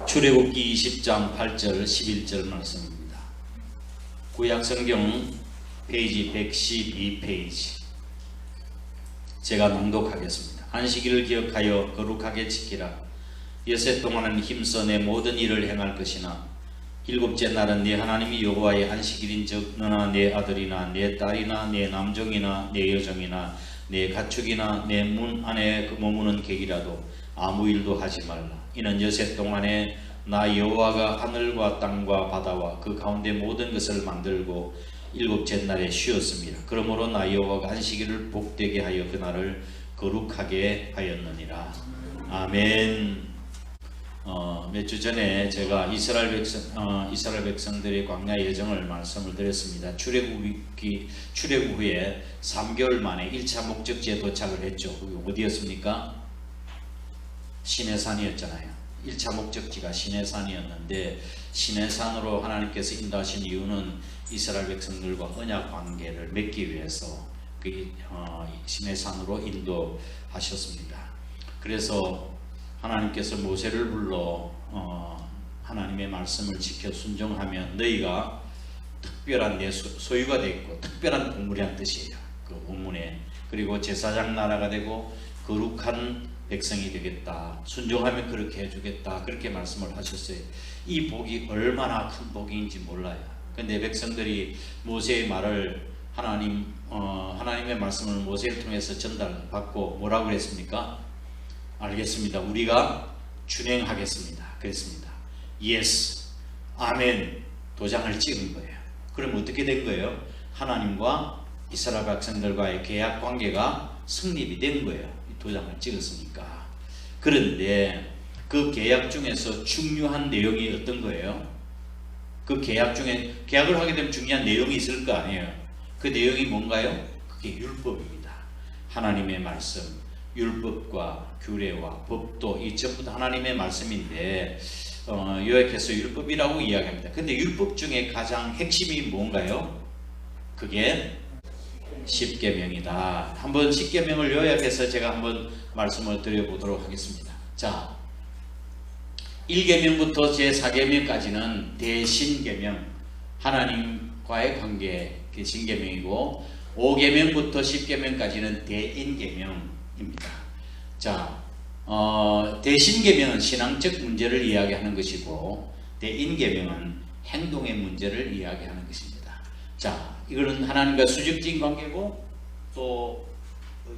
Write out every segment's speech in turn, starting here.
출애굽기 20장 8절 11절 말씀입니다. 구약성경 페이지 112페이지 제가 낭독하겠습니다. 안식일을 기억하여 거룩하게 지키라. 여섯 동안은 힘써 내 모든 일을 행할 것이나 일곱째 날은 네 하나님이 여호와의 안식일인즉 너나 네 아들이나 네 딸이나 네 남종이나 네 여종이나 네 가축이나 내 문 안에 머무는 객이라도 아무 일도 하지 말라. 이는 여섯 동안에 나 여호와가 하늘과 땅과 바다와 그 가운데 모든 것을 만들고 일곱째 날에 쉬었습니다. 그러므로 나 여호와가 안식일을 복되게 하여 그날을 거룩하게 하였느니라. 아멘. 몇 주 전에 제가 이스라엘 백성들의 광야 여정을 말씀을 드렸습니다. 출애굽 후에 3개월 만에 1차 목적지에 도착을 했죠. 그게 어디였습니까? 시내산이었잖아요. 1차 목적지가 시내산이었는데 시내산으로 하나님께서 인도하신 이유는 이스라엘 백성들과 언약 관계를 맺기 위해서 그 시내산으로 인도하셨습니다. 그래서 하나님께서 모세를 불러 하나님의 말씀을 지켜 순종하면 너희가 특별한 내 소유가 되고 특별한 동물이란 뜻이에요. 그 본문에. 그리고 제사장 나라가 되고 거룩한 백성이 되겠다. 순종하면 그렇게 해주겠다. 그렇게 말씀을 하셨어요. 이 복이 얼마나 큰 복인지 몰라요. 근데 백성들이 모세의 말을 하나님의 말씀을 모세를 통해서 전달받고 뭐라고 그랬습니까? 알겠습니다. 우리가 준행하겠습니다. 그랬습니다. Yes, 아멘. 도장을 찍은 거예요. 그럼 어떻게 된 거예요? 하나님과 이스라엘 백성들과의 계약 관계가 성립이 된 거예요. 도장을 찍었으니까. 그런데 그 계약 중에서 중요한 내용이 어떤 거예요? 그 계약 중에 계약을 하게 되면 중요한 내용이 있을 거 아니에요. 그 내용이 뭔가요? 그게 율법입니다. 하나님의 말씀, 율법과 규례와 법도 이 전부 다 하나님의 말씀인데 요약해서 율법이라고 이야기합니다. 근데 율법 중에 가장 핵심이 뭔가요? 그게 십계명이다. 한번 십계명을 요약해서 제가 한번 말씀을 드려보도록 하겠습니다. 자, 1계명부터 제4계명까지는 대신계명, 하나님과의 관계 신계명이고 5계명부터 10계명까지는 대인계명입니다. 자, 대신계명은 신앙적 문제를 이야기하는 것이고 대인계명은 행동의 문제를 이야기하는 것입니다. 자, 이거는 하나님과 수직적인 관계고 또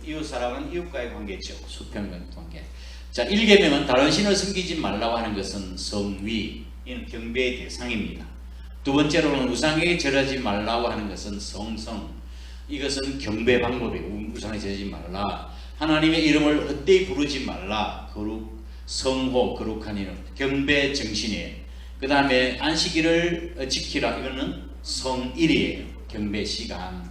이웃사랑은 이웃과의 관계죠. 수평적 관계. 자, 1계명은 다른 신을 섬기지 말라고 하는 것은 성위, 이는 경배의 대상입니다. 두 번째로는 우상에게 절하지 말라고 하는 것은 성성, 이것은 경배 방법이고 우상에 절하지 말라. 하나님의 이름을 헛되이 부르지 말라. 거룩, 성호, 거룩한 이름, 경배 정신이에요. 그 다음에 안식일을 지키라. 이거는 성일이에요. 경배 시간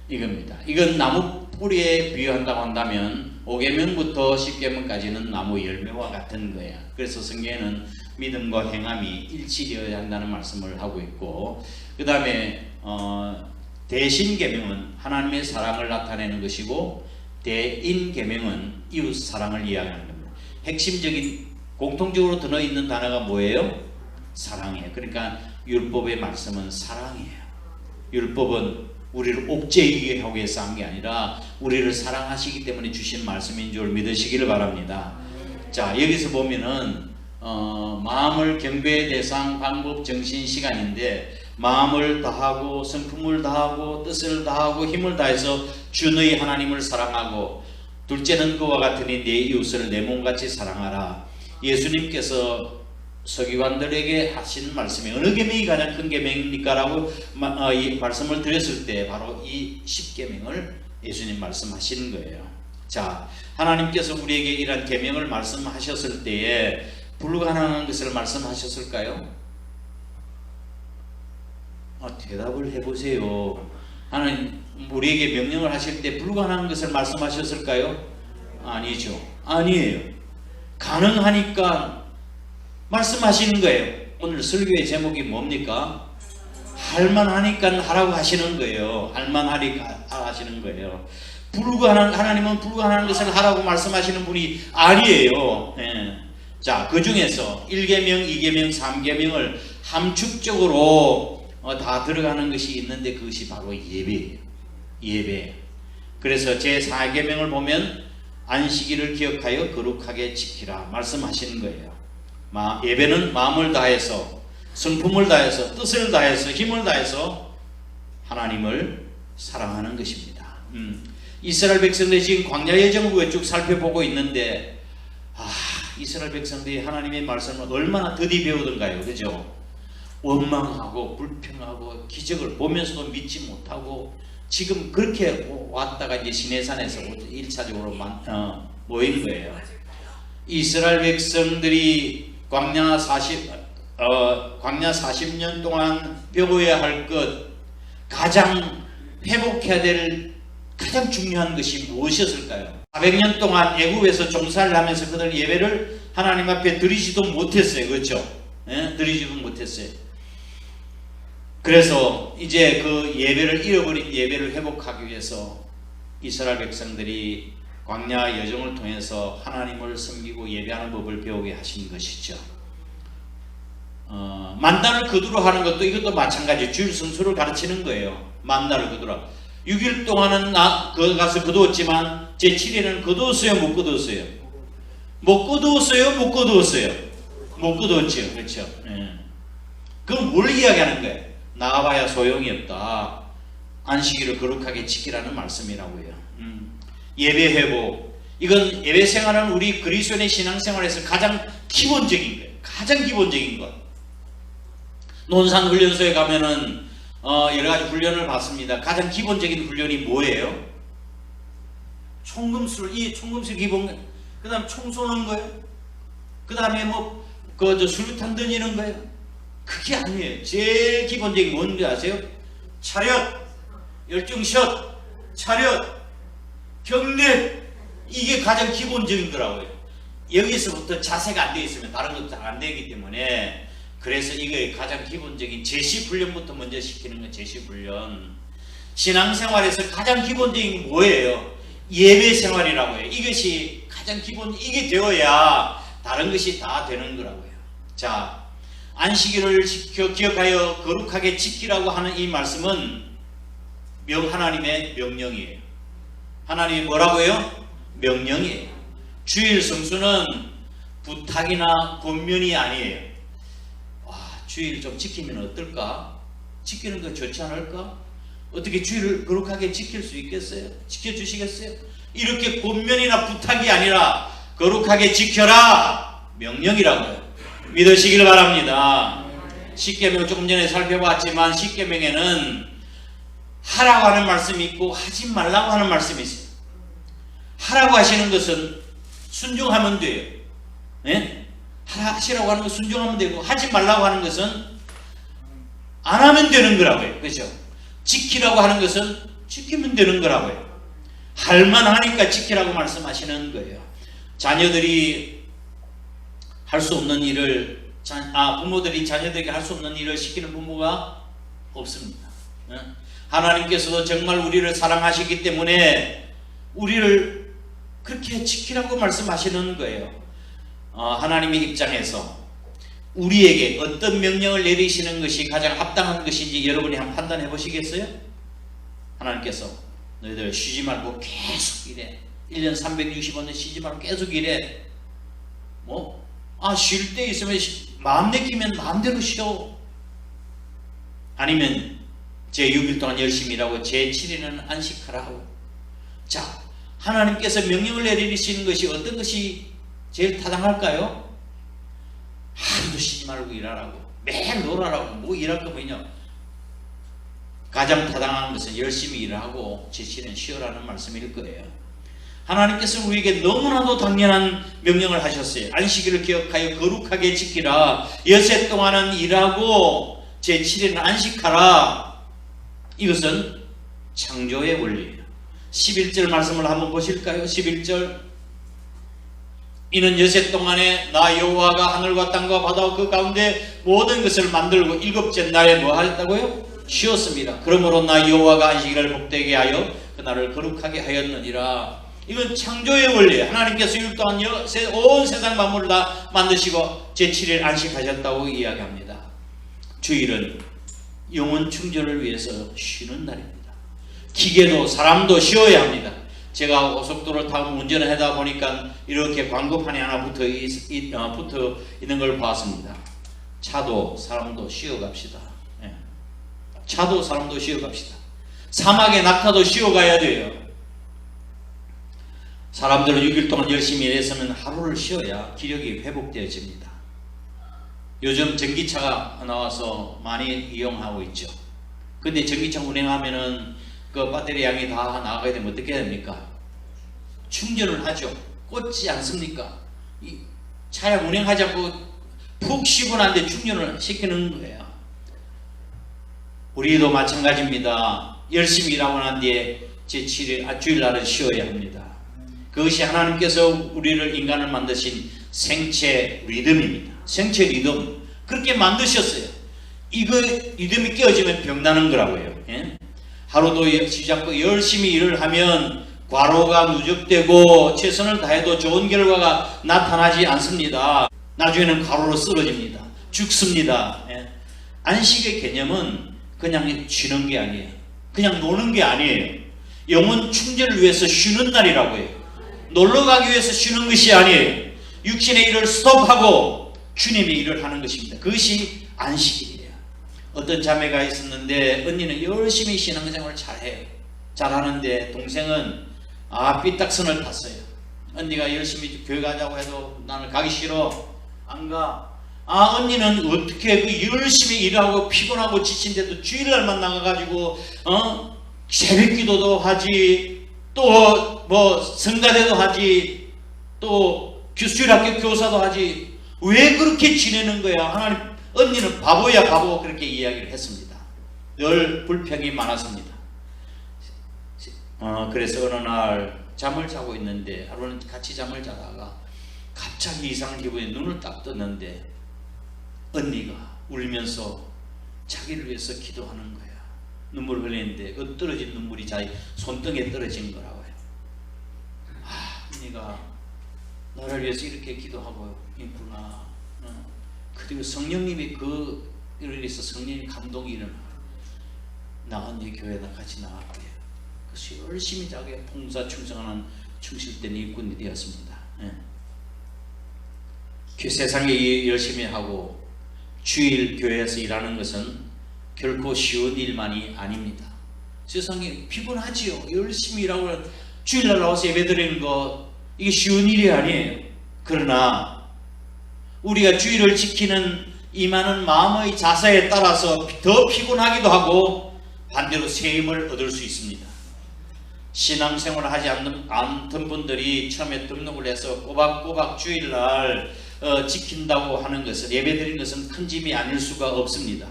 이겁니다. 이건 나무 뿌리에 비유한다고 한다면 5계명부터 10계명까지는 나무 열매와 같은 거예요. 그래서 성경에는 믿음과 행함이 일치되어야 한다는 말씀을 하고 있고, 그 다음에 대신계명은 하나님의 사랑을 나타내는 것이고 대인계명은 이웃 사랑을 이야기하는 겁니다. 핵심적인 공통적으로 들어있는 단어가 뭐예요? 사랑이에요. 그러니까 율법의 말씀은 사랑이에요. 율법은 우리를 옥죄이게 하기 위해서 한 게 아니라 우리를 사랑하시기 때문에 주신 말씀인 줄 믿으시기를 바랍니다. 자, 여기서 보면은 마음을 경배의 대상, 방법, 정신, 시간인데 마음을 다하고 성품을 다하고 뜻을 다하고 힘을 다해서 주 너희 하나님을 사랑하고 둘째는 그와 같으니 내 이웃을 내 몸같이 사랑하라. 예수님께서 서기관들에게 하신 말씀이 어느 계명이 가장 큰 계명입니까? 라고 이 말씀을 드렸을 때 바로 이 10계명을 예수님 말씀하시는 거예요. 자, 하나님께서 우리에게 이런 계명을 말씀하셨을 때에 불가능한 것을 말씀하셨을까요? 대답을 해보세요. 하나님 우리에게 명령을 하실 때 불가능한 것을 말씀하셨을까요? 아니죠. 아니에요. 가능하니까 말씀하시는 거예요. 오늘 설교의 제목이 뭡니까? 할만하니까 하라고 하시는 거예요. 할만하니까 하시는 거예요. 하나님은 불가능한 것을 하라고 말씀하시는 분이 아니에요. 예. 자, 그 중에서 1계명, 2계명, 3계명을 함축적으로 다 들어가는 것이 있는데 그것이 바로 예배예요. 예배. 그래서 제4계명을 보면 안식일을 기억하여 거룩하게 지키라 말씀하시는 거예요. 예배는 마음을 다해서, 성품을 다해서, 뜻을 다해서, 힘을 다해서 하나님을 사랑하는 것입니다. 이스라엘 백성들이 지금 광야의 정국에 쭉 살펴보고 있는데 이스라엘 백성들이 하나님의 말씀을 얼마나 더디 배우던가요. 그죠? 원망하고 불평하고 기적을 보면서도 믿지 못하고 지금 그렇게 왔다가 이제 시내산에서 1차적으로 모인 거예요. 이스라엘 백성들이 광야 40년 동안 배워야 할 것, 가장 회복해야 될 가장 중요한 것이 무엇이었을까요? 400년 동안 애굽에서 종살이를 하면서 그들 예배를 하나님 앞에 드리지도 못했어요. 그렇죠? 예? 드리지도 못했어요. 그래서 이제 그 예배를 잃어버린 예배를 회복하기 위해서 이스라엘 백성들이 광야 여정을 통해서 하나님을 섬기고 예배하는 법을 배우게 하신 것이죠. 만나를 거두러 하는 것도 이것도 마찬가지. 주일 성수를 가르치는 거예요. 만나를 거두러. 6일 동안은 가서 거두었지만 제7일에는 거두었어요? 못 거두었어요? 못 거두었어요? 못 거두었어요? 못 거두었죠. 그렇죠. 그건 뭘 이야기하는 거예요? 나가봐야 소용이 없다. 안식일을 거룩하게 지키라는 말씀이라고요. 예배 회복. 이건 예배 생활은 우리 그리스도인의 신앙생활에서 가장 기본적인 거예요. 가장 기본적인 것. 논산훈련소에 가면은 여러 가지 훈련을 받습니다. 가장 기본적인 훈련이 뭐예요? 총금술, 이 총금술 기본, 그 다음 총 쏘는 거예요? 그 다음에 수류탄 던지는 거예요? 그게 아니에요. 제일 기본적인 뭔지 아세요? 차렷, 열중샷, 차렷, 경례. 이게 가장 기본적인 거라고요. 여기서부터 자세가 안 되어 있으면 다른 것도 잘 안 되기 때문에, 그래서 이게 가장 기본적인 제시훈련부터 먼저 시키는 건 제시훈련. 신앙생활에서 가장 기본적인 게 뭐예요? 예배생활이라고 해요. 이것이 가장 기본, 이게 되어야 다른 것이 다 되는 거라고요. 자, 안식일을 기억하여 거룩하게 지키라고 하는 이 말씀은 하나님의 명령이에요. 하나님이 뭐라고요? 명령이에요. 주일 성수는 부탁이나 권면이 아니에요. 주일 좀 지키면 어떨까? 지키는 거 좋지 않을까? 어떻게 주일을 거룩하게 지킬 수 있겠어요? 지켜주시겠어요? 이렇게 권면이나 부탁이 아니라 거룩하게 지켜라! 명령이라고요. 믿으시길 바랍니다. 십계명 조금 전에 살펴봤지만 십계명에는 하라고 하는 말씀이 있고 하지 말라고 하는 말씀이 있어요. 하라고 하시는 것은 순종하면 돼요. 네? 하시라고 하는 거 순종하면 되고, 하지 말라고 하는 것은 안 하면 되는 거라고요. 그렇죠? 지키라고 하는 것은 지키면 되는 거라고요. 할만 하니까 지키라고 말씀하시는 거예요. 자녀들이 할 수 없는 일을, 부모들이 자녀들에게 할 수 없는 일을 시키는 부모가 없습니다. 하나님께서도 정말 우리를 사랑하시기 때문에 우리를 그렇게 지키라고 말씀하시는 거예요. 하나님의 입장에서 우리에게 어떤 명령을 내리시는 것이 가장 합당한 것인지 여러분이 한번 판단해 보시겠어요? 하나님께서 너희들 쉬지 말고 계속 일해. 1년 365년 쉬지 말고 계속 일해. 쉴 때 있으면 마음 내키면 마음대로 쉬어. 아니면 제6일 동안 열심히 일하고 제7일은 안식하라 하고. 자, 하나님께서 명령을 내리시는 것이 어떤 것이 제일 타당할까요? 하루도 쉬지 말고 일하라고, 매일 놀아라고, 일할 거 뭐냐? 가장 타당한 것은 열심히 일하고 제7일은 쉬어라는 말씀일 거예요. 하나님께서 우리에게 너무나도 당연한 명령을 하셨어요. 안식일을 기억하여 거룩하게 지키라. 여세 동안은 일하고 제7일은 안식하라. 이것은 창조의 원리예요. 11절 말씀을 한번 보실까요? 11절. 이는 여세 동안에 나 여호와가 하늘과 땅과 바다와 그 가운데 모든 것을 만들고 일곱째 날에 뭐 하였다고요? 쉬었습니다. 그러므로 나 여호와가 안식일을 복되게 하여 그날을 거룩하게 하였느니라. 이건 창조의 원리예요. 하나님께서 6일 동안 온 세상 만물을 다 만드시고 제7일 안식하셨다고 이야기합니다. 주일은 영혼 충전을 위해서 쉬는 날입니다. 기계도 사람도 쉬어야 합니다. 제가 고속도로를 타고 운전을 하다 보니까 이렇게 광고판이 하나 붙어 있는 걸 봤습니다. 차도 사람도 쉬어갑시다. 예. 차도 사람도 쉬어갑시다. 사막의 낙타도 쉬어가야 돼요. 사람들은 6일 동안 열심히 일했으면 하루를 쉬어야 기력이 회복되어집니다. 요즘 전기차가 나와서 많이 이용하고 있죠. 근데 전기차 운행하면은 그 배터리 양이 다 나가게 되면 어떻게 됩니까? 충전을 하죠. 꽂지 않습니까? 이 차에 운행하지 않고 푹 쉬고 난데 충전을 시키는 거예요. 우리도 마찬가지입니다. 열심히 일하고 난 뒤에 제7일 주일날은 쉬어야 합니다. 그것이 하나님께서 우리를 인간을 만드신 생체 리듬입니다. 생체 리듬 그렇게 만드셨어요. 이거 리듬이 깨어지면 병나는 거라고요. 예? 하루도 시작고 열심히 일을 하면 과로가 누적되고 최선을 다해도 좋은 결과가 나타나지 않습니다. 나중에는 과로로 쓰러집니다. 죽습니다. 예? 안식의 개념은 그냥 쉬는 게 아니에요. 그냥 노는 게 아니에요. 영혼 충전을 위해서 쉬는 날이라고 해요. 놀러 가기 위해서 쉬는 것이 아니에요. 육신의 일을 스톱하고 주님의 일을 하는 것입니다. 그것이 안식일이에요. 어떤 자매가 있었는데 언니는 열심히 신앙생활을 잘해요. 잘하는데 동생은 삐딱선을 탔어요. 언니가 열심히 교회 가자고 해도 나는 가기 싫어. 안 가. 언니는 어떻게 그 열심히 일하고 피곤하고 지친데도 주일날만 나가가지고 새벽 기도도 하지, 또 뭐 성가대도 하지, 또 수일학교 교사도 하지. 왜 그렇게 지내는 거야? 하나님, 언니는 바보야 바보. 그렇게 이야기를 했습니다. 늘 불평이 많았습니다. 그래서 어느 날 잠을 자고 있는데, 하루는 같이 잠을 자다가 갑자기 이상한 기분에 눈을 딱 떴는데 언니가 울면서 자기를 위해서 기도하는 거야. 눈물을 흘리는데 그 떨어진 눈물이 자기 손등에 떨어진 거라고요. 언니가 나를 위해서 이렇게 기도하고 있구나. 그리고 성령님이 그를 위해서 성령님 감동이 일어나. 나 언니 교회에 같이 나갈게. 그래서 열심히 자기 봉사 충성하는 충실된 일꾼이 되었습니다. 세상에 열심히 하고 주일 교회에서 일하는 것은 결코 쉬운 일만이 아닙니다. 세상에 피곤하지요. 열심히 일하고 주일날 나와서 예배드리는 거 이게 쉬운 일이 아니에요. 그러나 우리가 주일을 지키는 임하는 마음의 자세에 따라서 더 피곤하기도 하고 반대로 새 힘을 얻을 수 있습니다. 신앙생활을 하지 않던 분들이 처음에 등록을 해서 꼬박꼬박 주일날 지킨다고 하는 것은, 예배드리는 것은 큰 짐이 아닐 수가 없습니다.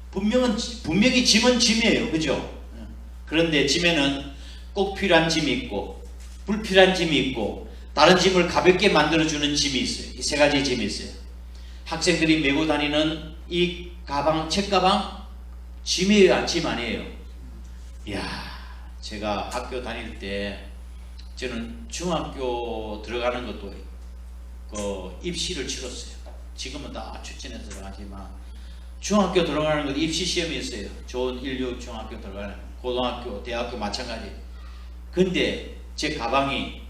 분명히 짐은 짐이에요. 그죠? 그런데 짐에는 꼭 필요한 짐이 있고 불필요한 짐이 있고 다른 짐을 가볍게 만들어주는 짐이 있어요. 이 세 가지 짐이 있어요. 학생들이 메고 다니는 이 가방, 책가방 짐이에요? 짐 아니에요? 이야, 제가 학교 다닐 때 저는 중학교 들어가는 것도 입시를 치렀어요. 지금은 다 추천해서 들어가지만 중학교 들어가는 것도 입시 시험이 있어요. 좋은 인류 중학교 들어가는, 고등학교, 대학교 마찬가지. 근데 제 가방이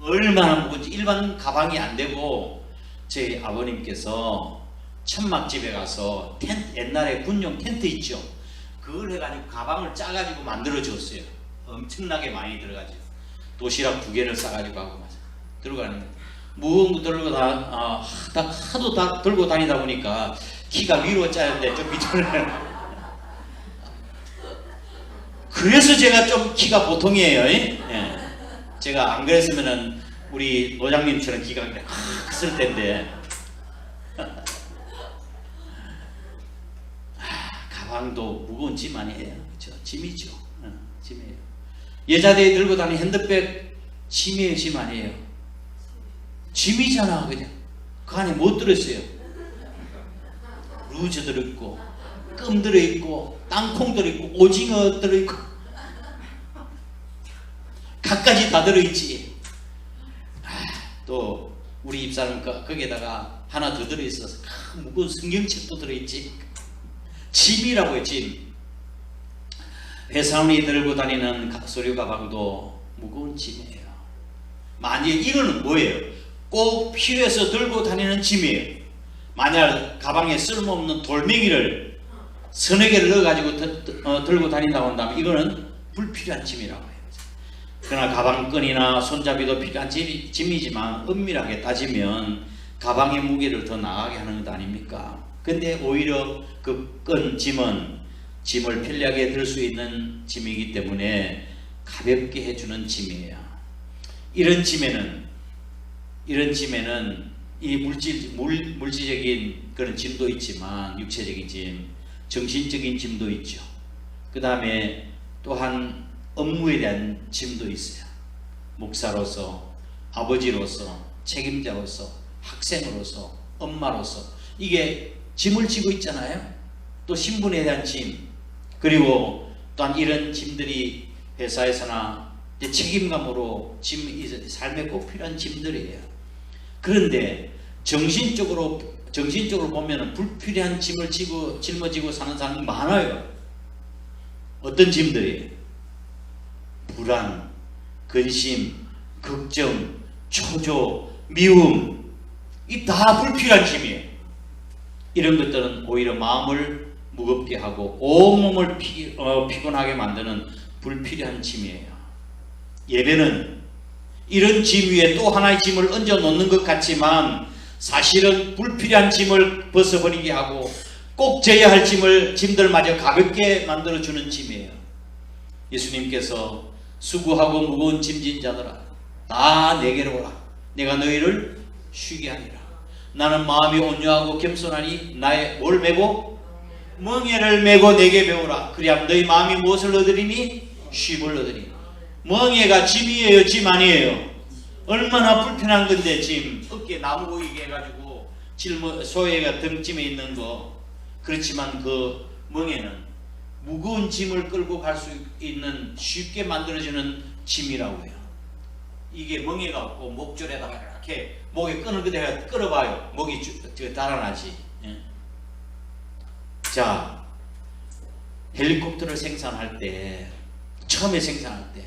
얼마나 무거운지 일반 가방이 안 되고 저희 아버님께서 천막집에 가서 텐트, 옛날에 군용 텐트 있죠. 그걸 해가지고 가방을 짜가지고 만들어 주었어요. 엄청나게 많이 들어가죠. 도시락 2개를 싸가지고 하고 들어가는 거예요. 무거운 거 들고 하도 다 들고 다니다 보니까 키가 위로 짜는데 좀 밑으로. 그래서 제가 좀 키가 보통이에요. 예. 제가 안 그랬으면은 우리 노장님처럼 키가 컸을 텐데. 가방도 무거운 짐 아니에요. 그렇죠? 짐이죠. 짐이에요. 여자들이 들고 다니는 핸드백 짐이에요, 짐 아니에요? 짐이잖아. 그냥 그 안에 뭐 들었어요? 루즈 들어있고 껌 들어있고 땅콩 들어있고 오징어 들어있고 갖가지 다 들어있지. 또 우리 입사는 거기에다가 하나 더 들어있어서 무거운 성경책도 들어있지. 짐이라고 해요. 짐. 회사원이 들고 다니는 소류 가방도 무거운 짐이에요. 만약 이거는 뭐예요? 꼭 필요해서 들고 다니는 짐이에요. 만약 가방에 쓸모없는 돌멩이를 서너 개를 넣어가지고 들고 다닌다고 한다면 이거는 불필요한 짐이라고 해요. 그러나 가방끈이나 손잡이도 필요한 짐이지만 엄밀하게 따지면 가방의 무게를 더 나가게 하는 것 아닙니까? 근데 오히려 그 끈 짐은 짐을 편리하게 들 수 있는 짐이기 때문에 가볍게 해주는 짐이에요. 이런 짐에는 이 물질적인 그런 짐도 있지만 육체적인 짐, 정신적인 짐도 있죠. 그 다음에 또한 업무에 대한 짐도 있어요. 목사로서, 아버지로서, 책임자로서, 학생으로서, 엄마로서 이게 짐을 지고 있잖아요. 또 신분에 대한 짐, 그리고 또한 이런 짐들이 회사에서나 책임감으로 삶에 꼭 필요한 짐들이에요. 그런데 정신적으로 보면 불필요한 짐을 짊어지고 사는 사람이 많아요. 어떤 짐들이에요? 불안, 근심, 걱정, 초조, 미움, 이 다 불필요한 짐이에요. 이런 것들은 오히려 마음을 무겁게 하고 온몸을 피곤하게 만드는 불필요한 짐이에요. 예배는 이런 짐 위에 또 하나의 짐을 얹어 놓는 것 같지만 사실은 불필요한 짐을 벗어버리게 하고 꼭 져야 할 짐들마저 가볍게 만들어주는 짐이에요. 예수님께서 수고하고 무거운 짐진 자들아 다 내게로 오라. 내가 너희를 쉬게 하리라. 나는 마음이 온유하고 겸손하니 나의 뭘 메고? 멍에를 메고 내게 배우라. 그리하면 너희 마음이 무엇을 얻으리니? 쉼을 얻으리니. 멍에가 짐이에요? 짐 아니에요? 얼마나 불편한 건데 짐. 어깨에 나무 보이게 해가지고 소외가 등짐에 있는 거. 그렇지만 그 멍에는 무거운 짐을 끌고 갈 수 있는 쉽게 만들어지는 짐이라고 해요. 이게 멍에가 없고 목줄에다가 이렇게 목에 끈을 그대로 끌어봐요. 목이 달아나지. 예? 자, 헬리콥터를 생산할 때 처음에 생산할 때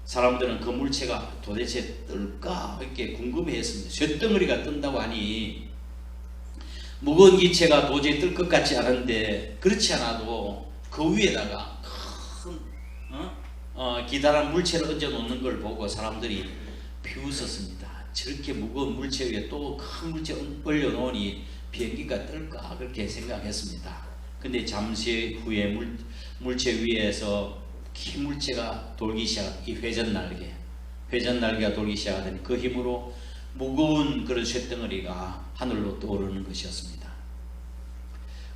사람들은 그 물체가 도대체 뜰까 이렇게 궁금해했습니다. 쇳덩어리가 뜬다고 하니 무거운 기체가 도저히 뜰 것 같지 않은데 그렇지 않아도 그 위에다가 큰 기다란 물체를 얹어 놓는 걸 보고 사람들이 비웃었습니다. 저렇게 무거운 물체 위에 또 큰 물체 올려 놓으니 비행기가 뜰까 그렇게 생각했습니다. 근데 잠시 후에 물체 위에서 긴 물체가 돌기 이 회전날개가 돌기 시작하더니 그 힘으로 무거운 그런 쇳덩어리가 하늘로 떠오르는 것이었습니다.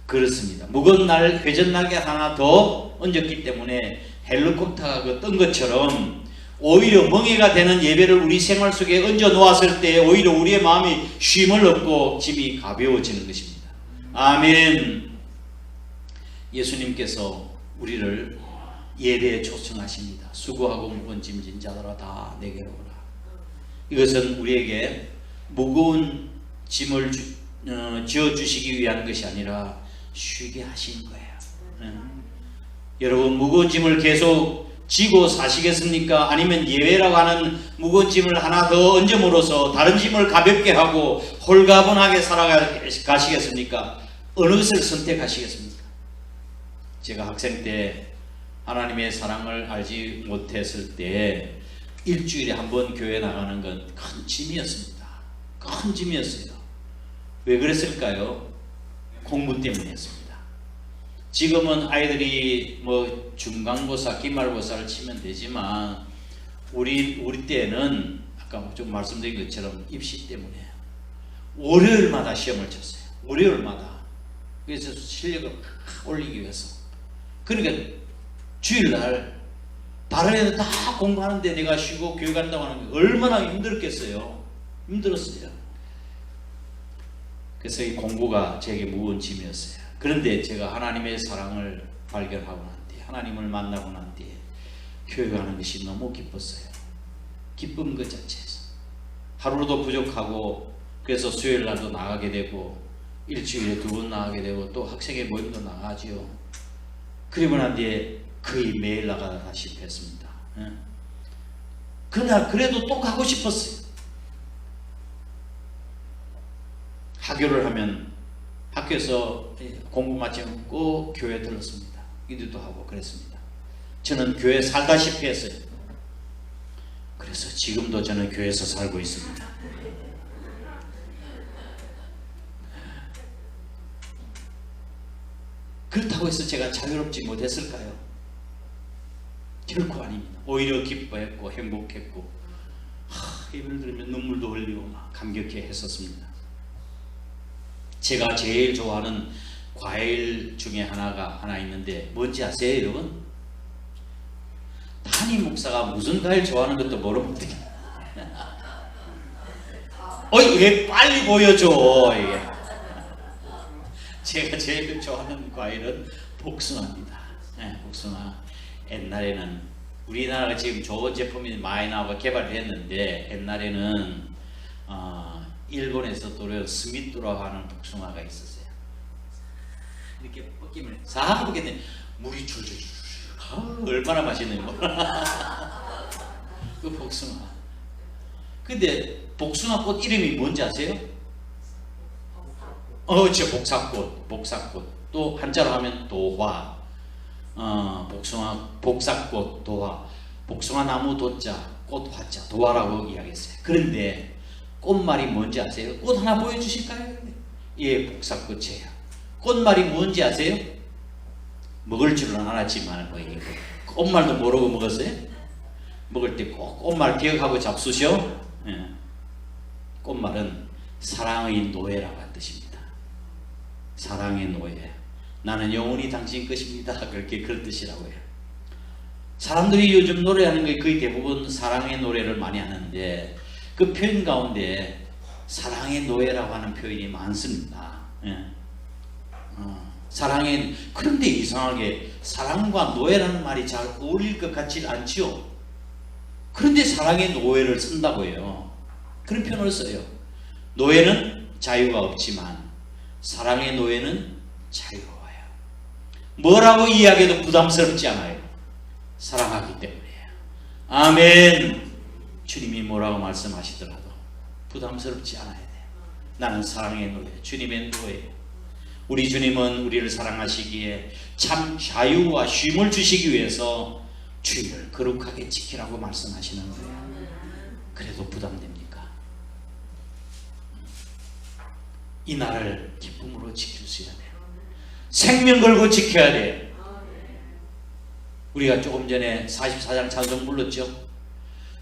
그렇습니다. 무거운 회전날개 하나 더 얹었기 때문에 헬리콥터가 뜬 것처럼 오히려 멍에가 되는 예배를 우리 생활 속에 얹어 놓았을 때 오히려 우리의 마음이 쉼을 얻고 짐이 가벼워지는 것입니다. 아멘. 예수님께서 우리를 예배에 초청하십니다. 수고하고 무거운 짐진 자들아 다 내게로 오라. 이것은 우리에게 무거운 짐을 지어주시기 위한 것이 아니라 쉬게 하신 거예요. 여러분 무거운 짐을 계속 지고 사시겠습니까? 아니면 예배라고 하는 무거운 짐을 하나 더 얹음으로써 다른 짐을 가볍게 하고 홀가분하게 살아가시겠습니까? 어느 것을 선택하시겠습니까? 제가 학생 때 하나님의 사랑을 알지 못했을 때 일주일에 한 번 교회 나가는 건 큰 짐이었습니다. 큰 짐이었어요. 왜 그랬을까요? 공부 때문이었습니다. 지금은 아이들이 뭐 중간고사, 기말고사를 치면 되지만 우리 때는 아까 좀 말씀드린 것처럼 입시 때문에 월요일마다 시험을 쳤어요. 월요일마다. 그래서 실력을 올리기 위해서. 그러니까 주일날 다른 애들 다 공부하는데 내가 쉬고 교회 간다고 하는 게 얼마나 힘들었겠어요. 힘들었어요. 그래서 이 공부가 제게 무거운 짐이었어요. 그런데 제가 하나님의 사랑을 발견하고 난 뒤에 하나님을 만나고 난 뒤에 교회 가는 것이 너무 기뻤어요. 기쁨 그 자체에서 하루도 부족하고 그래서 수요일 날도 나가게 되고 일주일에 2번 나가게 되고 또 학생회 모임도 나가지요. 그리고 난 뒤에 거의 매일 나가다시피 했습니다. 그날 그래도 또 가고 싶었어요. 학교를 하면 학교에서 공부 마치면 꼭 교회 들렀습니다. 기도도 하고 그랬습니다. 저는 교회 살다시피 했어요. 그래서 지금도 저는 교회에서 살고 있습니다. 그렇다고 해서 제가 자유롭지 못했을까요? 결코 아닙니다. 오히려 기뻐했고 행복했고 예배를 들으면 눈물도 흘리고 막 감격해 했었습니다. 제가 제일 좋아하는 과일 중에 하나 있는데 뭔지 아세요 여러분? 담임 목사가 무슨 과일 좋아하는 것도 모르면 어떡해. 왜 빨리 보여줘 이게. 제가 제일 좋아하는 과일은 복숭아입니다. 복숭아. 옛날에는 우리나라가 지금 좋은 제품이 많이 나와 개발했는데 옛날에는 일본에서 도려 스미토라고 하는 복숭아가 있었어요. 이렇게 뻗기면 싹 뻗겠네. 물이 줄줄줄. 얼마나 맛있는 거. 그 복숭아. 근데 복숭아꽃 이름이 뭔지 아세요? 저 복사꽃. 또 한자로 하면 도화. 복사꽃, 도화. 복숭아 나무 도자, 꽃 화자, 도화라고 이야기했어요. 그런데 꽃말이 뭔지 아세요? 꽃 하나 보여주실까요? 예, 복사꽃이에요. 꽃말이 뭔지 아세요? 먹을 줄은 알았지만 꽃말도 모르고 먹었어요? 먹을 때 꼭 꽃말 기억하고 잡수셔. 예. 꽃말은 사랑의 노예라고 한 뜻입니다. 사랑의 노예. 나는 영원히 당신 것입니다. 그렇게 그런 뜻이라고 해요. 사람들이 요즘 노래하는 게 거의 대부분 사랑의 노래를 많이 하는데 그 표현 가운데 사랑의 노예라고 하는 표현이 많습니다. 예. 그런데 이상하게 사랑과 노예라는 말이 잘 어울릴 것 같지 않지요. 그런데 사랑의 노예를 쓴다고 해요. 그런 표현을 써요. 노예는 자유가 없지만 사랑의 노예는 자유로워요. 뭐라고 이야기해도 부담스럽지 않아요. 사랑하기 때문이에요. 아멘. 주님이 뭐라고 말씀하시더라도 부담스럽지 않아야 돼요. 나는 사랑의 노예, 주님의 노예예요. 우리 주님은 우리를 사랑하시기에 참 자유와 쉼을 주시기 위해서 주의를 거룩하게 지키라고 말씀하시는 거예요. 그래도 부담됩니까? 이 날을 기쁨으로 지킬 수 있어야 돼요. 생명 걸고 지켜야 돼요. 우리가 조금 전에 44장 찬송 불렀죠.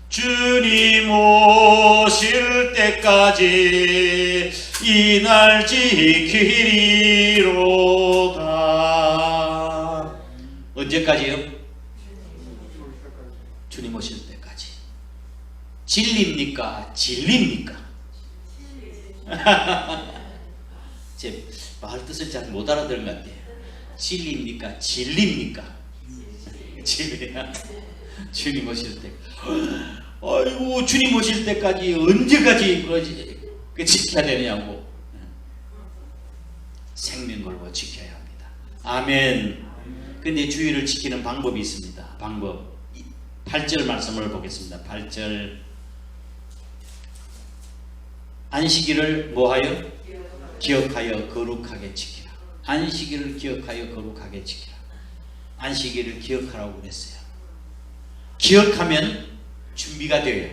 주님 오실 때까지 이 날 지키리로다. 언제까지요? 주님 오실 때까지. 진리입니까? 진리입니까? 제 말 뜻을 잘 못 알아들은 것 같아요. 진리입니까? 진리입니까? 진리야. 주님 오실 때. 아이고 주님 오실 때까지 언제까지 그 지켜야 되냐고. 생명 걸고 지켜야 합니다. 아멘. 근데 주의를 지키는 방법이 있습니다. 방법 8절 말씀을 보겠습니다. 8절 안식일을 뭐하여? 기억하여 거룩하게 지키라. 안식일을 기억하여 거룩하게 지키라. 안식일을 기억하라고 그랬어요. 기억하면 준비가 돼요.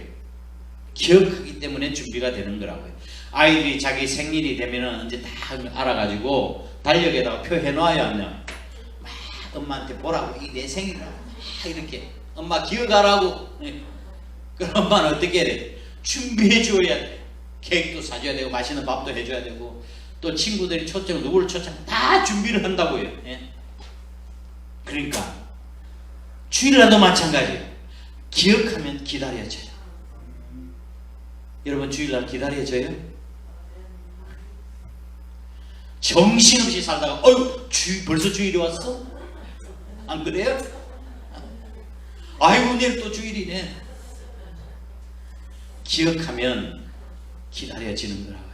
기억하기 때문에 준비가 되는 거라고요. 아이들이 자기 생일이 되면 이제 다 알아가지고 달력에다가 표해 놔야 하냐. 막 엄마한테 보라고 이 내 생일이라고 막 이렇게 엄마 기억하라고. 그럼 엄마는 어떻게 해야 돼? 준비해 줘야 돼. 케이크도 사줘야 되고 맛있는 밥도 해줘야 되고 또 친구들이 초청 누구를 초청 다 준비를 한다고요. 예? 그러니까 주일날도 마찬가지예요. 기억하면 기다려져요. 여러분 주일날 기다려져요? 정신없이 살다가 벌써 주일이 왔어? 안 그래요? 아이고 내일 또 주일이네. 기억하면 기다려지는 거라고요.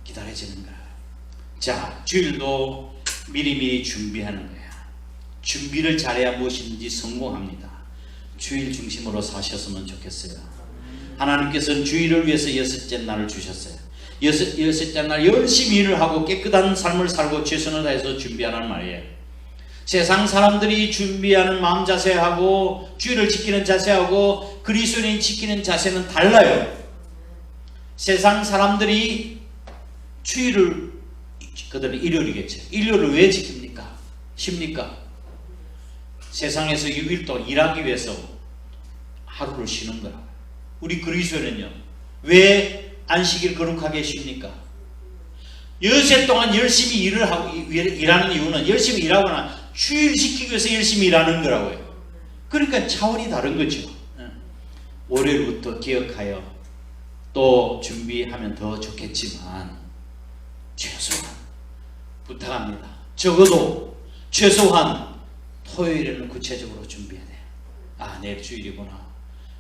기다려지는 거라. 자, 주일도 미리미리 준비하는 거야. 준비를 잘해야 무엇이든지 성공합니다. 주일 중심으로 사셨으면 좋겠어요. 하나님께서는 주일을 위해서 여섯째 날을 주셨어요. 여섯째 날 열심히 일을 하고 깨끗한 삶을 살고 최선을 다해서 준비하라는 말이에요. 세상 사람들이 준비하는 마음 자세하고 주일을 지키는 자세하고 그리스도인이 지키는 자세는 달라요. 세상 사람들이 주일을, 그들은 일요일이겠죠. 일요일을 왜 지킵니까? 쉽니까? 세상에서 6일 동안 일하기 위해서 하루를 쉬는 거라. 우리 그리스도인은요, 왜 안식일 거룩하게 쉽니까? 여세 동안 열심히 일을 하고 일하는 이유는 열심히 일하거나 주일 지키기 위해서 열심히 일하는 거라고요. 그러니까 차원이 다른 거죠. 월요일부터 기억하여 또 준비하면 더 좋겠지만 최소한 부탁합니다. 적어도 최소한 토요일에는 구체적으로 준비해야 돼요. 아, 내일 주일이구나.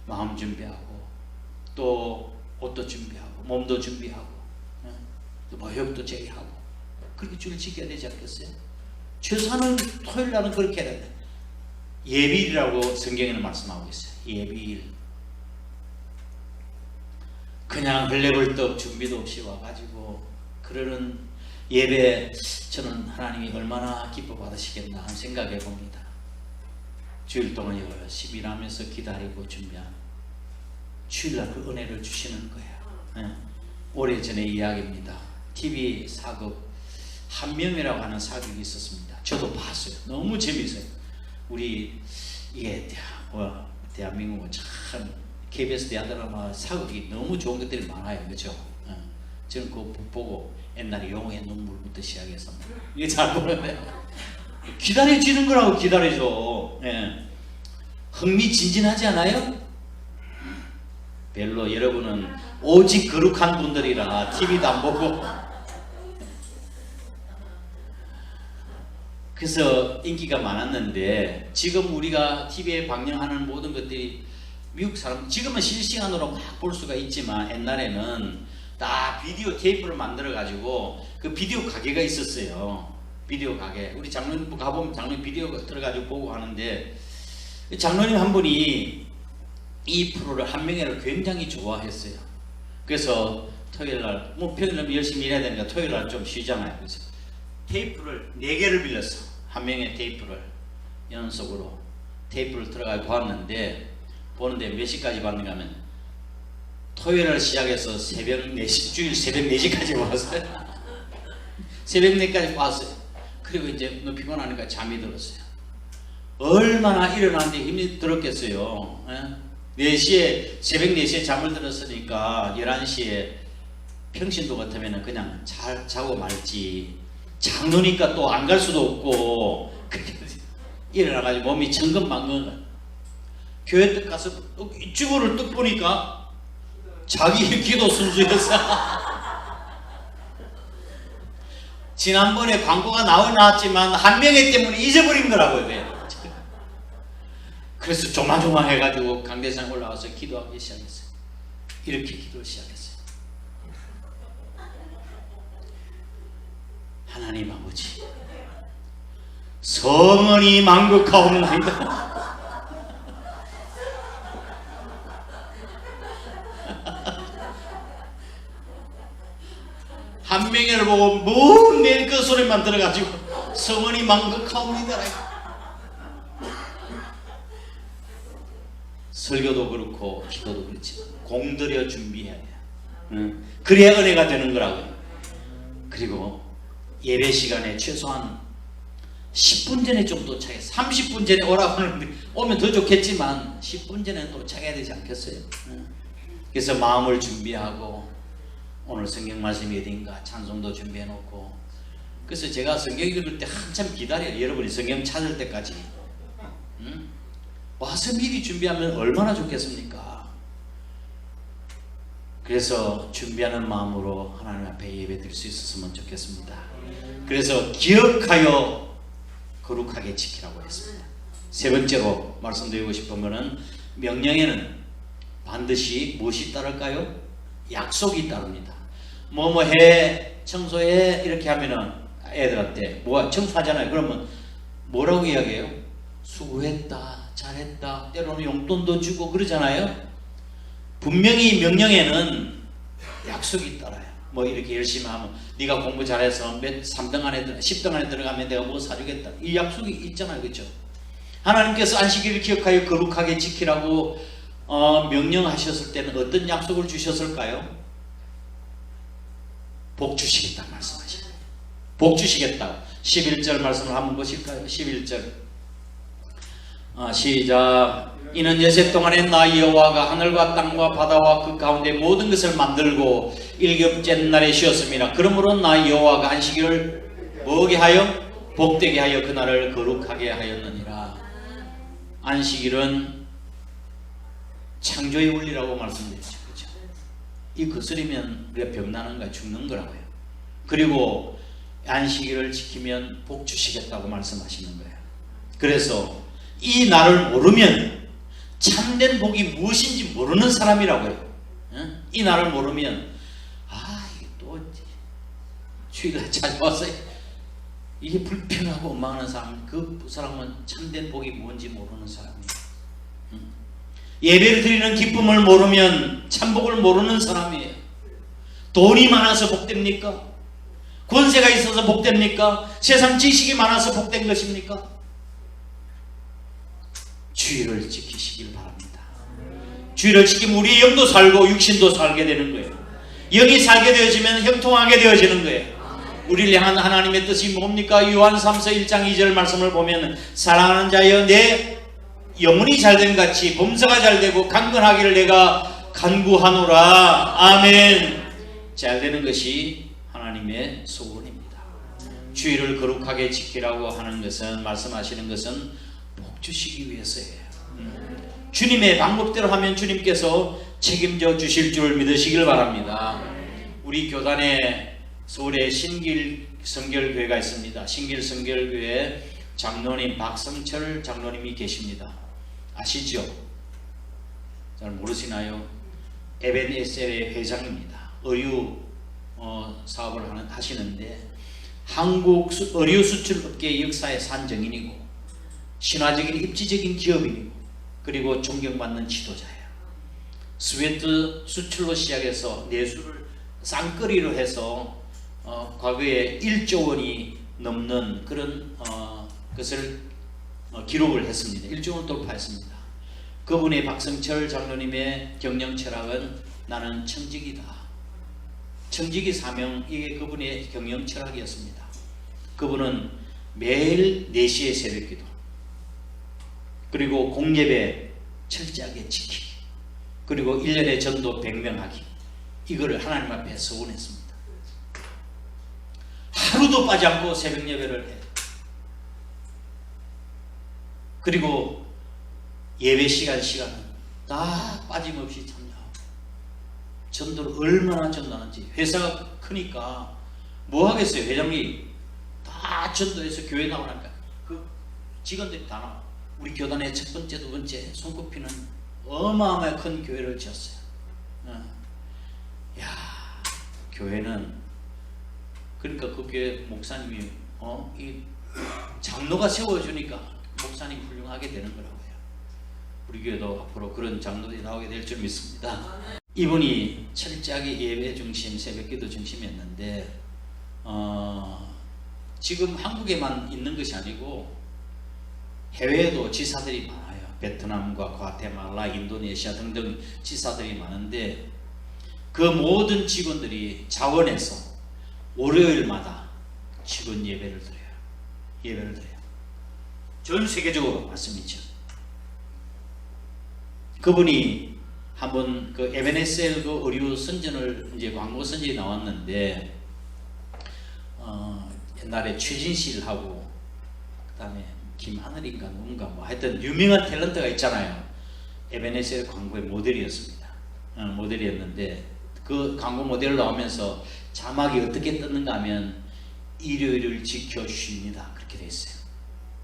마음 준비하고 또 옷도 준비하고 몸도 준비하고 또 모욕도 제의하고 그렇게 주일 지켜야 되지 않겠어요? 최소한은 토요일 날은 그렇게 해야 돼요. 예비일이라고 성경에는 말씀하고 있어요. 예비일. 그냥 헐레벌떡 준비도 없이 와가지고 그러는 예배, 저는 하나님이 얼마나 기뻐 받으시겠나 하는 생각해 봅니다. 주일 동안 열심히 일하면서 기다리고 준비한 주일날 그 은혜를 주시는 거예요. 오래전의 이야기입니다. TV 사극 한명이라고 하는 사극이 있었습니다. 저도 봤어요. 너무 재밌어요. 우리 이게 대한민국은 참 KBS 대하드라마 사극이 너무 좋은 것들이 많아요. 그렇죠? 저는 그거 보고 옛날에 용의 눈물부터 시작해서 이게 잘 모르는데 기다려지는 거라고. 기다려줘. 흥미진진하지 않아요? 별로. 여러분은 오직 거룩한 분들이라 TV도 안 보고 그래서 인기가 많았는데 지금 우리가 TV에 방영하는 모든 것들이 미국 사람, 지금은 실시간으로 막 볼 수가 있지만 옛날에는 다 비디오 테이프를 만들어 가지고 그 비디오 가게가 있었어요. 비디오 가게. 우리 장로님 가보면 장로님 비디오 들어가지고 보고 하는데 장로님 한 분이 이 프로를 한명회를 굉장히 좋아했어요. 그래서 토요일날 평일날 열심히 일해야 되니까 토요일날 좀 쉬잖아요. 그래서 테이프를 4개를 빌렸어. 한명회 테이프를 연속으로 테이프를 들어가서 보는데 몇 시까지 봤는가 하면 토요일을 시작해서 새벽 4시, 주일 새벽 4시까지 왔어요. 새벽 4시까지 왔어요. 그리고 이제 너무 피곤하니까 잠이 들었어요. 얼마나 일어나는데 힘이 들었겠어요. 4시에, 새벽 4시에 잠을 들었으니까 11시에 평신도 같으면 그냥 자고 말지. 장로니까 또 안 갈 수도 없고 일어나가지고 몸이 천근만근. 교회 때 가서 이쪽으로 뚝 보니까 자기 기도 순수였어. 지난번에 광고가 나왔지만 한명회 때문에 잊어버린 거라고요. 그래서 조마조마해가지고 강대상 올라와서 기도하기 시작했어요. 이렇게 기도를 시작했어요. 하나님 아버지, 성은이 만극하옵나이다. 한명회를 보고 뭔 내일 그 소리만 들어가지고 성은이 만극하옵니다. 설교도 그렇고 기도도 그렇지만 공들여 준비해야 돼요. 그래야 은혜가 되는 거라고요. 그리고 예배 시간에 최소한 10분 전에 좀 도착해. 30분 전에 오라고 하는데 오면 더 좋겠지만 10분 전에 도착해야 되지 않겠어요? 그래서 마음을 준비하고 오늘 성경 말씀이 어딘가 찬송도 준비해 놓고. 그래서 제가 성경 읽을 때 한참 기다려요. 여러분이 성경 찾을 때까지. 와서 미리 준비하면 얼마나 좋겠습니까? 그래서 준비하는 마음으로 하나님 앞에 예배 드릴 수 있었으면 좋겠습니다. 그래서 기억하여 거룩하게 지키라고 했습니다. 세 번째로 말씀드리고 싶은 것은 명령에는 반드시 무엇이 따를까요? 약속이 따릅니다. 뭐뭐 해, 청소해 이렇게 하면은 애들한테 뭐가 청소하잖아요. 그러면 뭐라고 이야기해요? 수고했다, 잘했다, 때로는 용돈도 주고 그러잖아요. 분명히 명령에는 약속이 따라요. 뭐 이렇게 열심히 하면 네가 공부 잘해서 3등 안에 10등 안에 들어가면 내가 뭐 사주겠다, 이 약속이 있잖아요. 그렇죠? 하나님께서 안식일을 기억하여 거룩하게 지키라고 명령하셨을 때는 어떤 약속을 주셨을까요? 복 주시겠다 말씀하시죠. 복 주시겠다. 11절 말씀을 한번 보실까요? 11절 시작. 이는 여세 동안에 나 여호와가 하늘과 땅과 바다와 그 가운데 모든 것을 만들고 일곱째 날에 쉬었습니다. 그러므로 나 여호와가 안식일을 뭐게 하여? 복되게 하여 그날을 거룩하게 하였느니라. 안식일은 창조의 원리라고 말씀드렸죠. 그렇죠? 이 거스리면 우리가 병나는 거야, 죽는 거라고요. 그리고 안식일을 지키면 복 주시겠다고 말씀하시는 거예요. 그래서 이 날을 모르면 참된 복이 무엇인지 모르는 사람이라고요. 이 날을 모르면 이게 또 주일날 찾아와서 이게 불편하고 원망하는 사람, 그 사람은 참된 복이 뭔지 모르는 사람이에요. 예배를 드리는 기쁨을 모르면 참복을 모르는 사람이에요. 돈이 많아서 복됩니까? 권세가 있어서 복됩니까? 세상 지식이 많아서 복된 것입니까? 주의를 지키시길 바랍니다. 주의를 지키면 우리의 영도 살고 육신도 살게 되는 거예요. 영이 살게 되어지면 형통하게 되어지는 거예요. 우리를 향한 하나님의 뜻이 뭡니까? 요한 3서 1장 2절 말씀을 보면 사랑하는 자여 내 영혼이 잘됨 같이 범사가 잘되고 강건하기를 내가 간구하노라. 아멘. 잘되는 것이 하나님의 소원입니다. 주의를 거룩하게 지키라고 하는 것은, 말씀하시는 것은 복 주시기 위해서예요. 주님의 방법대로 하면 주님께서 책임져 주실 줄 믿으시길 바랍니다. 우리 교단에 서울에 신길 성결교회가 있습니다. 신길 성결교회 장로님 박성철 장로님이 계십니다. 아시죠? 잘 모르시나요? 에벤에셀의 회장입니다. 의류 사업을 하시는데 한국 의류 수출 업계 역사의 산정인이고 신화적인 입지적인 기업인이고 그리고 존경받는 지도자예요. 스웨트 수출로 시작해서 내수를 쌍거리로 해서 과거에 1조 원이 넘는 그런 것을 기록을 했습니다. 1조 원 돌파했습니다. 그분의 박성철 장로님의 경영 철학은 나는 청직이다. 청직이 사명, 이게 그분의 경영 철학이었습니다. 그분은 매일 4시에 새벽기도, 그리고 공예배 철저하게 지키기, 그리고 1년에 전도 100명 하기, 이거를 하나님 앞에 서원했습니다. 하루도 빠지 않고 새벽 예배를 해. 그리고 예배 시간은 다 빠짐없이 참여하고, 전도를 얼마나 전도하는지. 회사가 크니까 뭐 하겠어요. 회장이 다 전도해서 교회 나오니까 그 직원들이 다 나와. 우리 교단의 첫 번째, 두 번째 손꼽히는 어마어마하게 큰 교회를 지었어요. 교회는, 그러니까 그 교회 목사님이 이 장로가 세워주니까 목사님 훌륭하게 되는 거라고요. 우리 교회도 앞으로 그런 장로들이 나오게 될 줄 믿습니다. 이분이 철저하게 예배 중심, 새벽기도 중심이었는데 지금 한국에만 있는 것이 아니고 해외에도 지사들이 많아요. 베트남과 과테말라, 인도네시아 등등 지사들이 많은데 그 모든 직원들이 자원해서 월요일마다 직원 예배를 드려요. 전 세계적으로 말씀이죠. 그분이 한번 그 에벤에셀 그 의류 선전을, 이제 광고 선전이 나왔는데 옛날에 최진실하고 그다음에 김하늘인가 누군가 뭐 하여튼 유명한 탤런트가 있잖아요. 에벤에셀 광고의 모델이었습니다. 모델이었는데 그 광고 모델로 나오면서 자막이 어떻게 떴는가 하면 일요일을 지켜 쉽니다. 그렇게 돼 있어요.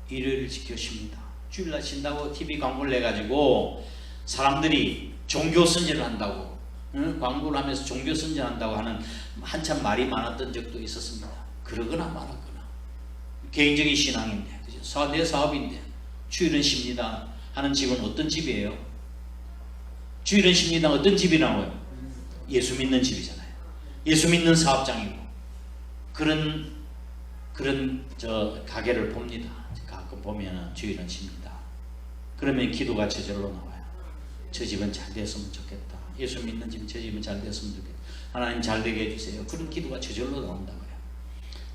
일요일을 지켜 쉽니다. 주일날 쉰다고 TV 광고를 내가지고 사람들이 종교 선전을 한다고, 광고를 하면서 종교 선전한다고 하는 한참 말이 많았던 적도 있었습니다. 그러거나 말았거나 개인적인 신앙인데, 그죠? 내 사업인데 주일은 쉽니다 하는 집은 어떤 집이에요? 주일은 쉽니다 어떤 집이라고요? 예수 믿는 집이잖아요. 예수 믿는 사업장이고, 그런 저 가게를 봅니다. 가끔 보면은 주일은 쉽니다. 그러면 기도가 저절로 나와요. 저 집은 잘 됐으면 좋겠다. 예수 믿는 집, 저 집은 잘 됐으면 좋겠다. 하나님 잘 되게 해주세요. 그런 기도가 저절로 나온다고요.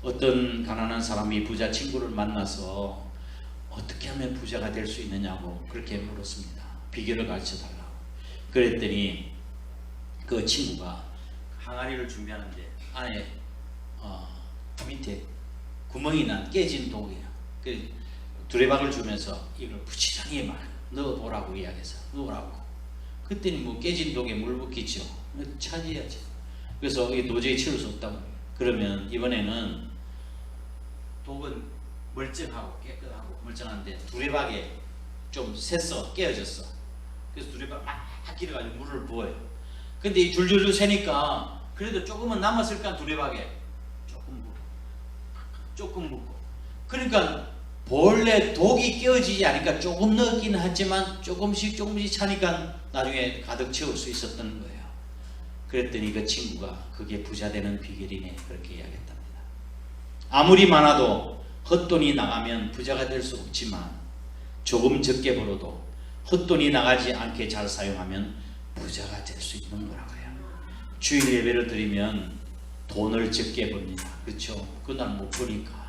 어떤 가난한 사람이 부자 친구를 만나서 어떻게 하면 부자가 될 수 있느냐고 그렇게 물었습니다. 비결을 가르쳐 달라고. 그랬더니 그 친구가 항아리를 준비하는데 안에 밑에 구멍이 난 깨진 독이에요. 그 두레박을 주면서 이걸 부지런히 막 넣어보라고 이야기해서 넣으라고. 그때는 뭐 깨진 독에 물 붓기죠. 차지해야지. 그래서 이게 도저히 치울 수 없다고. 그러면 이번에는 독은 멀쩡하고 깨끗하고 멀쩡한데 두레박에 좀 샜어, 깨어졌어. 그래서 두레박 막 길어가지고 물을 부어요. 근데 이 줄줄줄 새니까 그래도 조금은 남았을까 두레박에 조금 붓고. 그러니까 본래 독이 깨어지지 않으니까 조금 넣긴 하지만 조금씩 차니까 나중에 가득 채울 수 있었던 거예요. 그랬더니 그 친구가 그게 부자 되는 비결이네 그렇게 이야기했답니다. 아무리 많아도 헛돈이 나가면 부자가 될 수 없지만 조금 적게 벌어도 헛돈이 나가지 않게 잘 사용하면 부자가 될 수 있는 거라고요. 주일 예배를 드리면 돈을 적게 법니다. 그렇죠? 그날 못 보니까.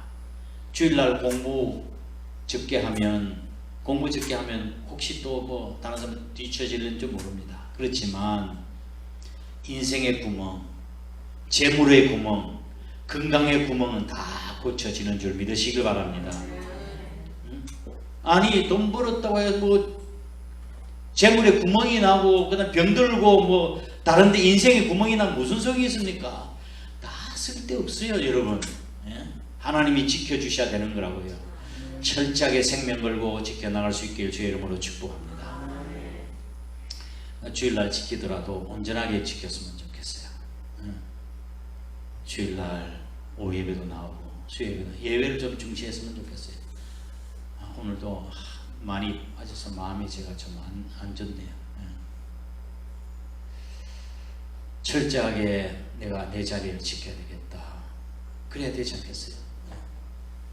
주일날 공부 적게 하면 혹시 또 뭐 다른 사람 뒤처질는지 모릅니다. 그렇지만 인생의 구멍, 재물의 구멍, 건강의 구멍은 다 고쳐지는 줄 믿으시길 바랍니다. 아니 돈 벌었다고 해서 뭐 재물에 구멍이 나고 그다음 병들고 뭐 다른데 인생에 구멍이 나면 무슨 소용이 있습니까? 다 쓸데없어요 여러분. 예? 하나님이 지켜주셔야 되는 거라고요. 철저하게 생명 걸고 지켜나갈 수 있길 주의 이름으로 축복합니다. 주일날 지키더라도 온전하게 지켰으면 좋겠어요. 주일날 오후 예배도 나오고 수요예배도 예배를 좀 중시했으면 좋겠어요. 오늘도 많이 빠져서 마음이 제가 좀 안 좋네요. 철저하게 내가 내 자리를 지켜야 되겠다. 그래야 되지 않겠어요?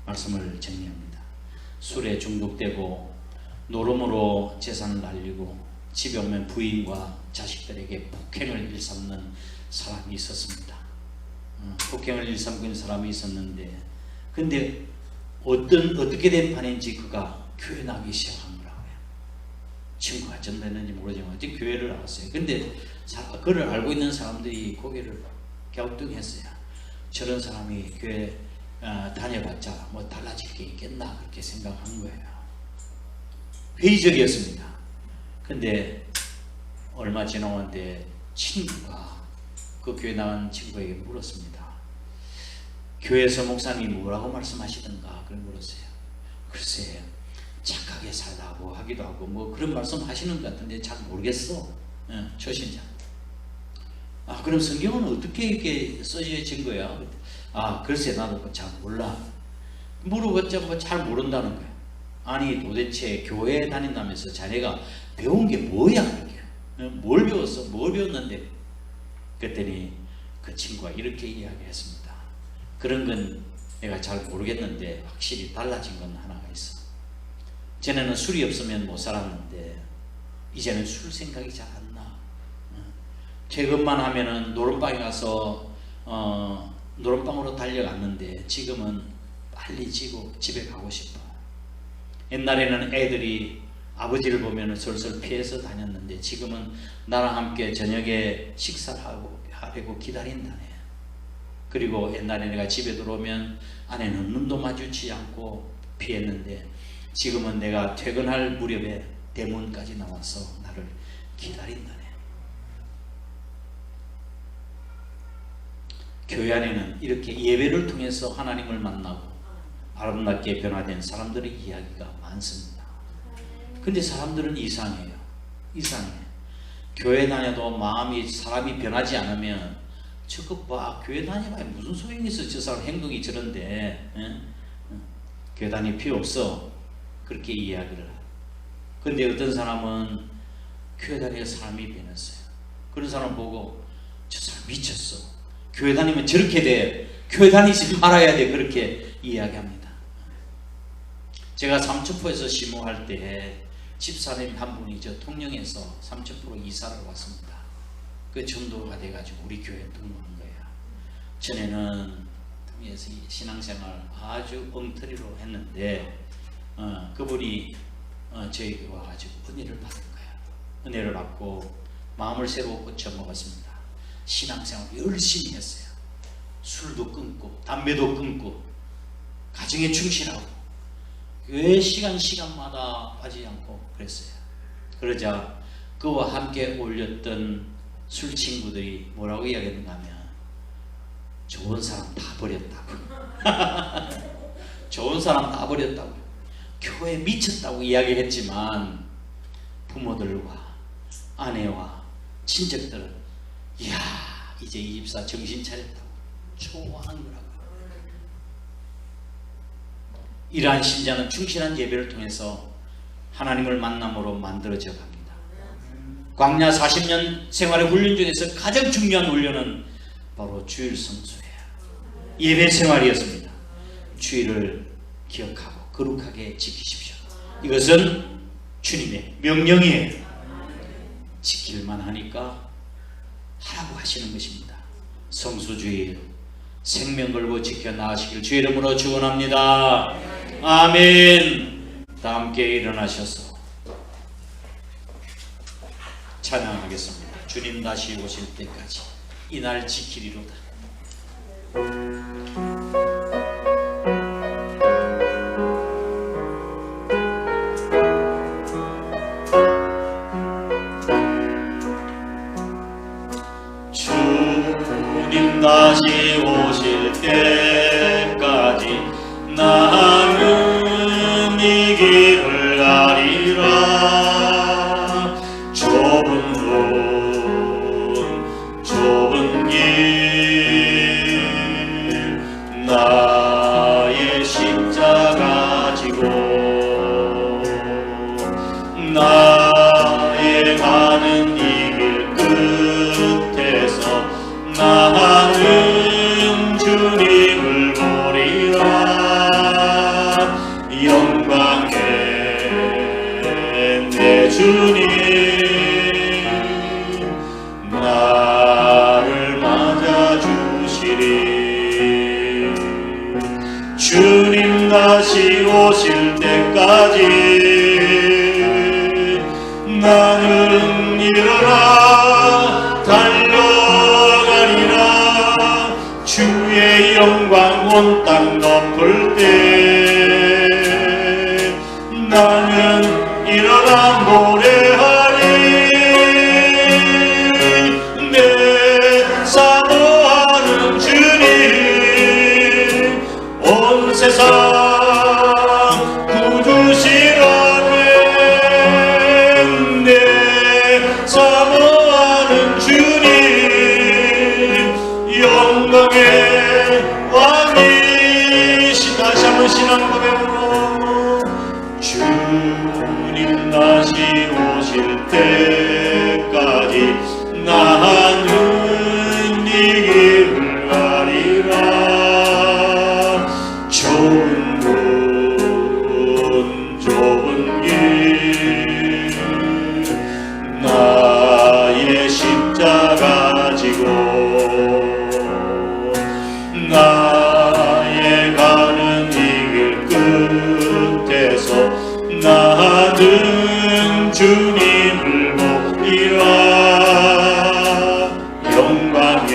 말씀을 정리합니다. 술에 중독되고 노름으로 재산을 날리고 집에 오면 부인과 자식들에게 폭행을 일삼는 사람이 있었습니다. 폭행을 일삼는 사람이 있었는데 근데 어떻게 된 판인지 그가 교회 나기 시작한 거라고요. 친구가 전도했는지 모르지만 어떻게 교회를 나왔어요. 근데 그를 알고 있는 사람들이 고개를 갸우뚱했어요. 저런 사람이 교회 다녀봤자 뭐 달라질 게 있겠나 그렇게 생각한 거예요. 회의적이었습니다. 근데 얼마 지나왔는데 친구가 그 교회 나간 친구에게 물었습니다. 교회에서 목사님이 뭐라고 말씀하시던가 그런 물었어요. 글쎄 착하게 살라고 하기도 하고 뭐 그런 말씀 하시는 것 같은데 잘 모르겠어. 초신자. 그럼 성경은 어떻게 이렇게 써진 거야? 글쎄 나도 잘 몰라. 물어봤자 뭐 잘 모른다는 거야. 아니 도대체 교회에 다닌다면서 자네가 배운 게 뭐야? 이렇게. 뭘 배웠어? 뭘 배웠는데? 그랬더니 그 친구가 이렇게 이야기했습니다. 그런 건 내가 잘 모르겠는데 확실히 달라진 건 하나가 있어. 전에는 술이 없으면 못 살았는데 이제는 술 생각이 잘 안 나. 퇴근만 하면은 노름방에 가서 노름방으로 달려갔는데 지금은 빨리 지고 집에 가고 싶어. 옛날에는 애들이 아버지를 보면 솔솔 피해서 다녔는데 지금은 나랑 함께 저녁에 식사를 하려고 기다린다네. 그리고 옛날에 내가 집에 들어오면 아내는 눈도 마주치지 않고 피했는데 지금은 내가 퇴근할 무렵에 대문까지 나와서 나를 기다린다네. 교회 안에는 이렇게 예배를 통해서 하나님을 만나고 아름답게 변화된 사람들의 이야기가 많습니다. 근데 사람들은 이상해요. 이상해. 교회 다녀도 마음이 사람이 변하지 않으면 저것 봐, 교회 다니면 무슨 소용이 있어, 저 사람 행동이 저런데, 교회 다닐 필요 없어, 그렇게 이야기를 하고. 근데 어떤 사람은 교회 다니는 사람이 변했어요. 그런 사람 보고 저 사람 미쳤어, 교회 다니면 저렇게 돼, 교회 다니지 말아야 돼, 그렇게 이야기합니다. 제가 삼천포에서 심호할 때 집사님 한 분이 저 통영에서 삼천포로 이사를 왔습니다. 그 전도가 돼가지고 우리 교회에 등록한 거예요. 전에는 통영에서 신앙생활 아주 엉터리로 했는데 그분이 저에게 와가지고 은혜를 받은 거예요. 은혜를 받고 마음을 새로 고쳐 먹었습니다. 신앙생활 열심히 했어요. 술도 끊고 담배도 끊고 가정에 충실하고 교회 시간마다 빠지지 않고 그랬어요. 그러자 그와 함께 올렸던 술 친구들이 뭐라고 이야기했는가 하면 좋은 사람 다 버렸다고 좋은 사람 다 버렸다고, 교회 미쳤다고 이야기했지만 부모들과 아내와 친척들은 이야 이제 이 집사 정신 차렸다고 좋아하는 거라고. 이러한 신자는 충실한 예배를 통해서 하나님을 만남으로 만들어져 갑니다. 광야 40년 생활의 훈련 중에서 가장 중요한 훈련은 바로 주일 성수예요. 예배 생활이었습니다. 주일을 기억하고 거룩하게 지키십시오. 이것은 주님의 명령이에요. 지킬만 하니까 하라고 하시는 것입니다. 성수주일 생명 걸고 지켜 나가시길 주의 이름으로 축원합니다. 아멘. 다 함께 일어나셔서 찬양하겠습니다. 주님 다시 오실 때까지 이날 지키리로다. 주님 다시 오실 때까지 나는 이 길을 가리라. 좁은 문 좁은 길 나의 십자가 지고 나의 가는 이 길 끝에서 나는 주님을 보리라. 영광의 내 주님 나를 맞아주시리. 주님 다시 오실 때까지 나는 일어나 달려가리라. 주의 영광 온 땅 덮을 때 나는 일어나 노래하리. 내 사모하는 주님 온 세상 구주시라네. 내 사모하는 주님 영광의 왕이시. 다시 한번 신앙 고백으로 주님 다시 오실 때까지 나는 이 길을 가리라. 좁은 문 좁은 길 나의 십자가 지고 나의 가는 이 길 끝에서 나는 주님을 보리라. 영광의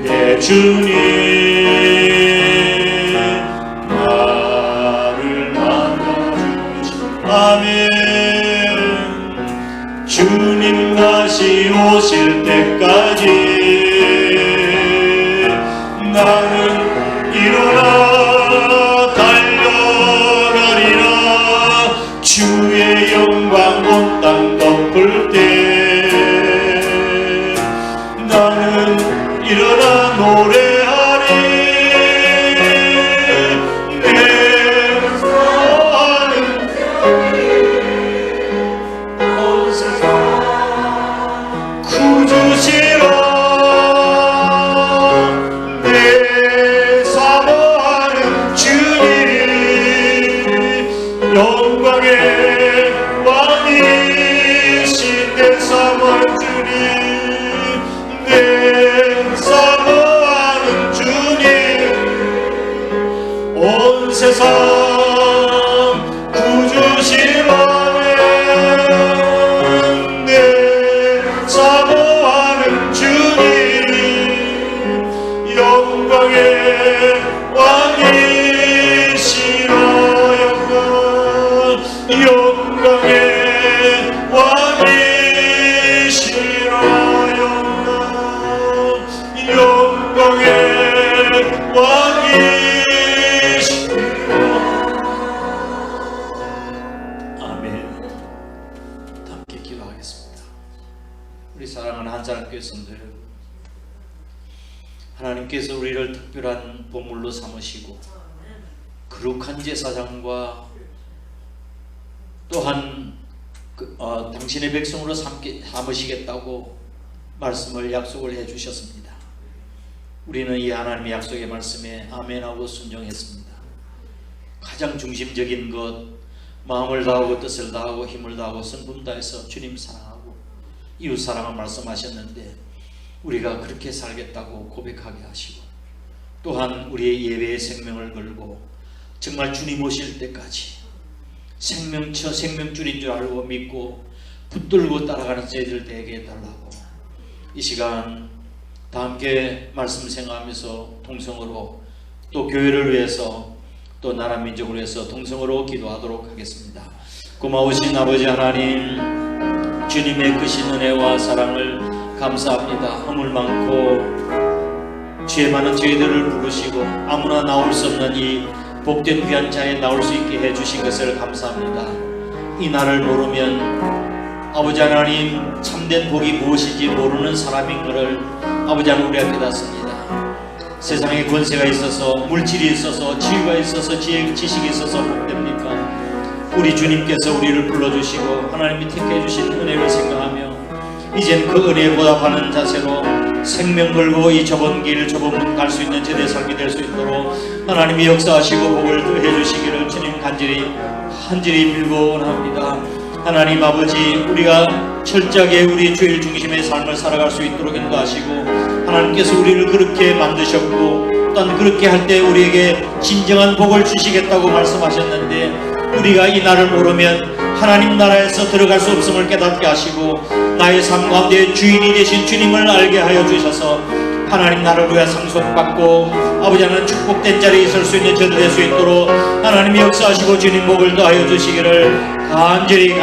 내 주님 나를 만나주시. 아멘. 주님 다시 오실 때까지 나는 일어나 달려가리라. 주의 영광 온 영광의 왕이시로 영광의 왕이시로 영광의 왕이시로. 아멘. 함께 기도하겠습니다. 우리 사랑하는 한사람교회 성도 여러분, 하나님께서 우리를 특별한 보물로 삼으시고 거룩한 제사장과 또한 당신의 백성으로 삼으시겠다고 말씀을 약속을 해주셨습니다. 우리는 이 하나님의 약속의 말씀에 아멘하고 순종했습니다. 가장 중심적인 것, 마음을 다하고 뜻을 다하고 힘을 다하고 성품 다해서 주님 사랑하고 이웃 사랑을 말씀하셨는데, 우리가 그렇게 살겠다고 고백하게 하시고, 또한 우리의 예배의 생명을 걸고 정말 주님 오실 때까지 생명처 생명줄인 줄 알고 믿고 붙들고 따라가는 저희들 되게 해달라고, 이 시간 다 함께 말씀 생각하면서 동성으로 또 교회를 위해서 또 나라 민족을 위해서 동성으로 기도하도록 하겠습니다. 고마우신 아버지 하나님, 주님의 크신 은혜와 사랑을 감사합니다. 허물 많고 죄 많은 저희들을 부르시고 아무나 나올 수 없는 이 복된 귀한 자에 나올 수 있게 해주신 것을 감사합니다. 이 날을 모르면 아버지 하나님 참된 복이 무엇인지 모르는 사람인 것을 아버지 하나님 우리가 깨닫습니다. 세상에 권세가 있어서, 물질이 있어서, 지위가 있어서, 지식이 있어서 복됩니까? 우리 주님께서 우리를 불러주시고 하나님이 택해 주신 은혜를 생각하며 이젠 그 은혜에 보답하는 자세로 생명 걸고 이 좁은 길 좁은 문 갈 수 있는 제대 삶이 될 수 있도록 하나님이 역사하시고 복을 더해 주시기를 주님 간절히 빌고 원합니다. 하나님 아버지, 우리가 철저하게 우리 주일 중심의 삶을 살아갈 수 있도록 인도하시고, 하나님께서 우리를 그렇게 만드셨고 또한 그렇게 할 때 우리에게 진정한 복을 주시겠다고 말씀하셨는데, 우리가 이 날을 모르면 하나님 나라에서 들어갈 수 없음을 깨닫게 하시고 나의 삶 가운데 주인이 되신 주님을 알게 하여 주셔서 하나님 나라를 위해 상속받고 아버지 하나님 축복된 자리에 있을 수 있는 저들 될 수 있도록 하나님이 역사하시고 주님 복을 더하여 주시기를 간절히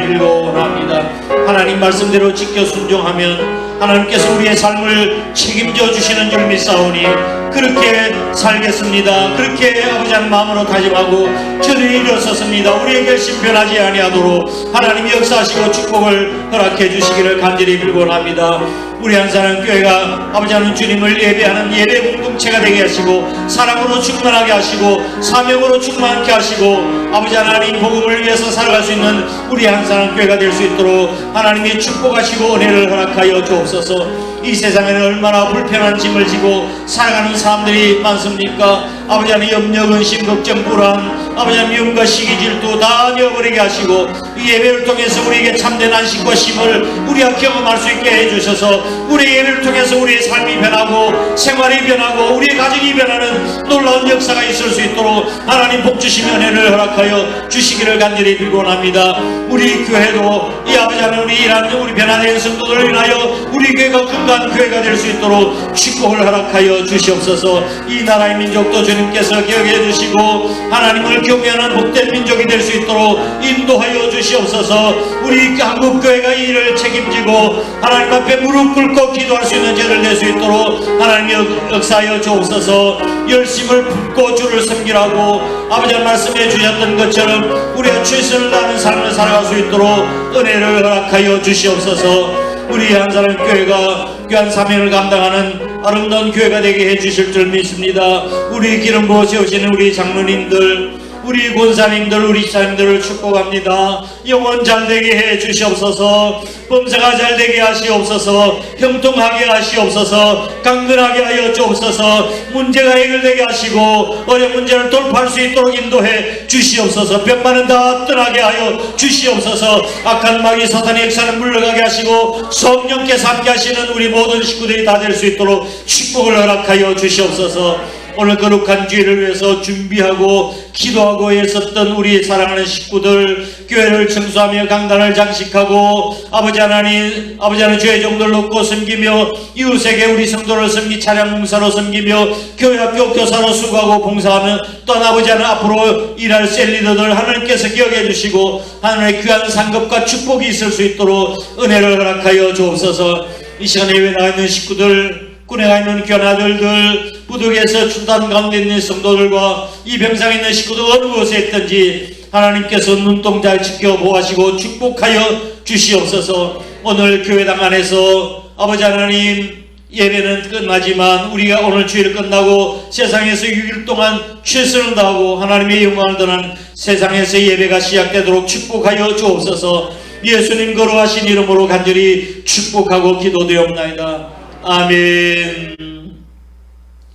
빌고 원합니다. 하나님 말씀대로 지켜 순종하면 하나님께서 우리의 삶을 책임져 주시는 줄 믿사오니 그렇게 살겠습니다. 그렇게 아버지 하나님 마음으로 다짐하고 저들이 일어섰습니다. 우리의 결심 변하지 아니하도록 하나님이 역사하시고 축복을 허락해 주시기를 간절히 빌고 원합니다. 우리 한사람 교회가 아버지 하나님 주님을 예배하는 예배 공동체가 되게 하시고 사랑으로 충만하게 하시고 사명으로 충만케 하시고 아버지 하나님 복음을 위해서 살아갈 수 있는 우리 한사람 교회가 될 수 있도록 하나님이 축복하시고 은혜를 허락하여 주옵소서. 이 세상에는 얼마나 불편한 짐을 지고 살아가는 사람들이 많습니까? 아버지 하나님 염려, 근심, 걱정, 불안, 아버지 하나님 미움과 시기, 질투 다 내어버리게 하시고 이 예배를 통해서 우리에게 참된 안식과 쉼을 우리가 경험할 수 있게 해주셔서 우리 예배를 통해서 우리의 삶이 변하고 생활이 변하고 우리의 가정이 변하는 놀라운 역사가 있을 수 있도록 하나님 복 주시며 은혜를 허락하여 주시기를 간절히 빌고 원합니다. 우리 교회도 이 아버지 하나님 우리 일하는 우리 변화된 성도들을 인하여 우리 교회가 건강한 교회가 될 수 있도록 축복을 허락하여 주시옵소서. 이 나라의 민족도 주님께서 기억해 주시고 하나님을 경외하는 복된 민족이 될 수 있도록 인도하여 주시옵소서. 우리 한국 교회가 이 일을 책임지고 하나님 앞에 무릎 꿇고 기도할 수 있는 죄를 낼 수 있도록 하나님이 역사하여 주옵소서. 열심을 품고 주를 섬기라고 아버지 말씀해 주셨던 것처럼 우리가 최선을 다하는 삶을 살아갈 수 있도록 은혜를 허락하여 주시옵소서. 우리 한사람 교회가 귀한 사명을 감당하는 아름다운 교회가 되게 해주실 줄 믿습니다. 우리 기름 부어 세우시는 우리 장로님들, 우리 권사님들, 우리 집사님들을 축복합니다. 영혼 잘 되게 해 주시옵소서. 범사가 잘 되게 하시옵소서. 형통하게 하시옵소서. 강건하게 하여 주옵소서. 문제가 해결되게 하시고 어려운 문제를 돌파할 수 있도록 인도해 주시옵소서. 병만은 다 떠나게 하여 주시옵소서. 악한 마귀 사탄의 역사는 물러가게 하시고 성령께서 함께 하시는 우리 모든 식구들이 다 될 수 있도록 축복을 허락하여 주시옵소서. 오늘 거룩한 주일을 위해서 준비하고 기도하고 애썼던 우리 사랑하는 식구들, 교회를 청소하며 강단을 장식하고 아버지 하나님 주의 종들 놓고 섬기며 이웃에게 우리 성도를 섬기 찬양 봉사로 섬기며 교회 학교 교사로 수고하고 봉사하며 또한 아버지 하나님 앞으로 일할 셀리더들 하나님께서 기억해 주시고 하나님의 귀한 상급과 축복이 있을 수 있도록 은혜를 허락하여 주옵소서. 이 시간에 예배 나가 있는 식구들, 군에 가 있는 귀한 아들들, 부득에서 출단 가운데 있는 성도들과 이 병상에 있는 식구들 어느 곳에 있든지 하나님께서 눈동자를 지켜 보호하시고 축복하여 주시옵소서. 오늘 교회당 안에서 아버지 하나님 예배는 끝나지만 우리가 오늘 주일 끝나고 세상에서 6일 동안 최선을 다하고 하나님의 영광을 드러난 세상에서 예배가 시작되도록 축복하여 주옵소서. 예수님 거룩하신 이름으로 간절히 축복하고 기도되옵나이다. 아멘.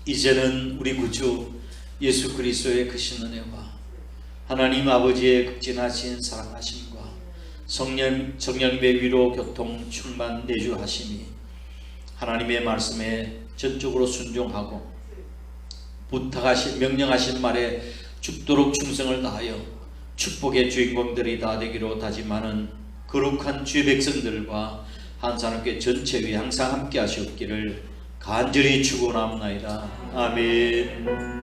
이제는 우리 구주 예수 그리스도의 크신 은혜와 하나님 아버지의 극진하신 사랑하심과 성령님의 위로 교통 충만 내주하심이 하나님의 말씀에 전적으로 순종하고 부탁하신 명령하신 말에 죽도록 충성을 다하여 축복의 주인공들이 다 되기로 다짐하는 거룩한 주의 백성들과 한산업계 전체에 항상 함께 하시옵기를 간절히 축원합니다. 아멘.